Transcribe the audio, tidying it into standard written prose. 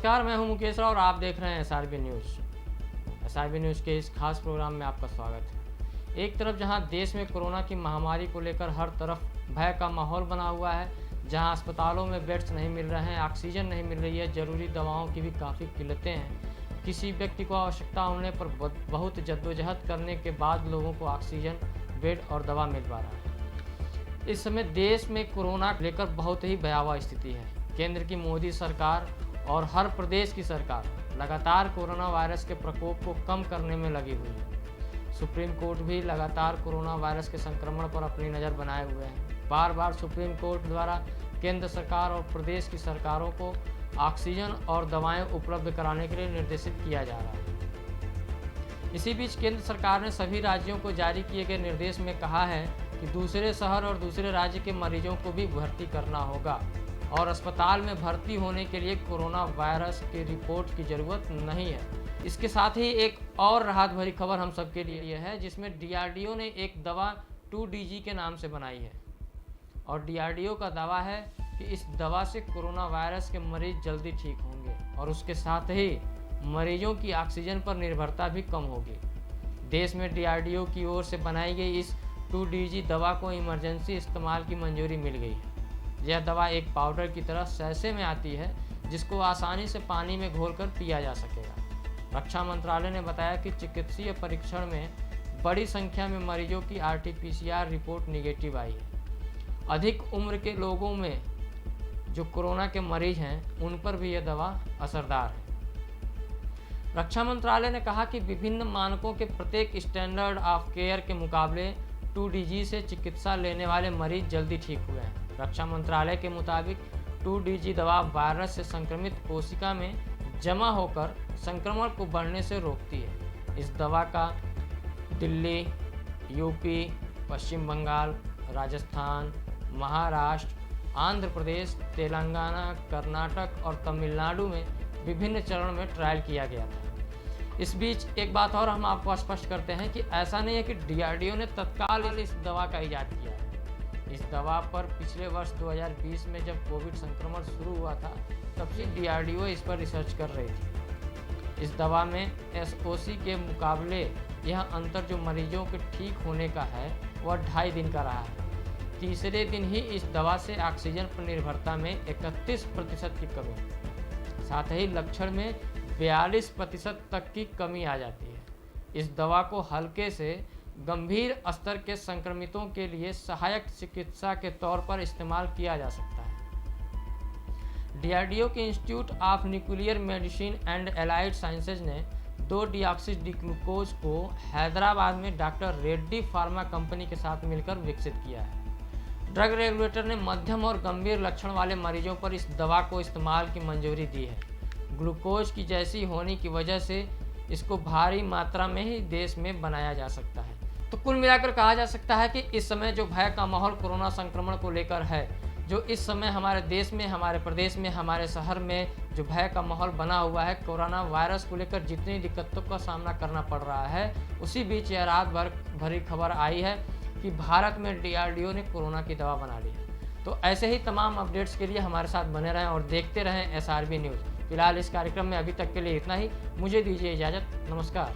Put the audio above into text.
नमस्कार, मैं हूं मुकेश राव और आप देख रहे हैं एसआरबी न्यूज़। एसआरबी न्यूज़ के इस खास प्रोग्राम में आपका स्वागत है। एक तरफ जहां देश में कोरोना की महामारी को लेकर हर तरफ भय का माहौल बना हुआ है, जहां अस्पतालों में बेड्स नहीं मिल रहे हैं, ऑक्सीजन नहीं मिल रही है, ज़रूरी दवाओं की भी काफ़ी किल्लतें हैं। किसी व्यक्ति को आवश्यकता होने पर बहुत जद्दोजहद करने के बाद लोगों को ऑक्सीजन, बेड और दवा मिल पा रहा है। इस समय देश में कोरोना लेकर बहुत ही भयावह स्थिति है। केंद्र की मोदी सरकार और हर प्रदेश की सरकार लगातार कोरोना वायरस के प्रकोप को कम करने में लगी हुई है। सुप्रीम कोर्ट भी लगातार कोरोना वायरस के संक्रमण पर अपनी नज़र बनाए हुए हैं। बार बार सुप्रीम कोर्ट द्वारा केंद्र सरकार और प्रदेश की सरकारों को ऑक्सीजन और दवाएं उपलब्ध कराने के लिए निर्देशित किया जा रहा है। इसी बीच केंद्र सरकार ने सभी राज्यों को जारी किए गए निर्देश में कहा है कि दूसरे शहर और दूसरे राज्य के मरीजों को भी भर्ती करना होगा और अस्पताल में भर्ती होने के लिए कोरोना वायरस की रिपोर्ट की ज़रूरत नहीं है। इसके साथ ही एक और राहत भरी खबर हम सबके लिए है, जिसमें DRDO ने एक दवा 2DG के नाम से बनाई है और DRDO का दावा है कि इस दवा से कोरोना वायरस के मरीज जल्दी ठीक होंगे और उसके साथ ही मरीजों की ऑक्सीजन पर निर्भरता भी कम होगी। देश में DRDO की ओर से बनाई गई इस 2DG दवा को इमरजेंसी इस्तेमाल की मंजूरी मिल गई है। यह दवा एक पाउडर की तरह सैशे में आती है, जिसको आसानी से पानी में घोलकर पिया जा सकेगा। रक्षा मंत्रालय ने बताया कि चिकित्सीय परीक्षण में बड़ी संख्या में मरीजों की RT-PCR रिपोर्ट निगेटिव आई है। अधिक उम्र के लोगों में जो कोरोना के मरीज हैं, उन पर भी यह दवा असरदार है। रक्षा मंत्रालय ने कहा कि विभिन्न मानकों के प्रत्येक स्टैंडर्ड ऑफ केयर के मुकाबले 2DG से चिकित्सा लेने वाले मरीज जल्दी ठीक हुए हैं। रक्षा मंत्रालय के मुताबिक 2DG दवा वायरस से संक्रमित कोशिका में जमा होकर संक्रमण को बढ़ने से रोकती है। इस दवा का दिल्ली, यूपी, पश्चिम बंगाल, राजस्थान, महाराष्ट्र, आंध्र प्रदेश, तेलंगाना, कर्नाटक और तमिलनाडु में विभिन्न चरण में ट्रायल किया गया था। इस बीच एक बात और हम आपको स्पष्ट करते हैं कि ऐसा नहीं है कि DRDO ने तत्काल इस दवा का इजाद किया है। इस दवा पर पिछले वर्ष 2020 में जब कोविड संक्रमण शुरू हुआ था, तब से DRDO इस पर रिसर्च कर रही थी। इस दवा में SOC के मुकाबले यह अंतर जो मरीजों के ठीक होने का है, वह 2.5 दिन का रहा है। तीसरे दिन ही इस दवा से ऑक्सीजन पर निर्भरता में 31% की कमी, साथ ही लक्षण में 42% तक की कमी आ जाती है। इस दवा को हल्के से गंभीर स्तर के संक्रमितों के लिए सहायक चिकित्सा के तौर पर इस्तेमाल किया जा सकता है। DRDO के institute of nuclear medicine and allied sciences ने 2-डीऑक्सी-डी-ग्लूकोज को हैदराबाद में डॉक्टर रेड्डी फार्मा कंपनी के साथ मिलकर विकसित किया है। ड्रग रेगुलेटर ने मध्यम और गंभीर लक्षण वाले मरीजों पर इस दवा को इस्तेमाल की मंजूरी दी है। ग्लूकोज की जैसी होने की वजह से इसको भारी मात्रा में ही देश में बनाया जा सकता है। तो कुल मिलाकर कहा जा सकता है कि इस समय जो भय का माहौल कोरोना संक्रमण को लेकर है, जो इस समय हमारे देश में, हमारे प्रदेश में, हमारे शहर में जो भय का माहौल बना हुआ है, कोरोना वायरस को लेकर जितनी दिक्कतों का सामना करना पड़ रहा है, उसी बीच यह रात भरी खबर आई है कि भारत में DRDO ने कोरोना की दवा बना ली है। तो ऐसे ही तमाम अपडेट्स के लिए हमारे साथ बने रहें और देखते रहें SRB न्यूज़। फिलहाल इस कार्यक्रम में अभी तक के लिए इतना ही। मुझे दीजिए इजाज़त। नमस्कार।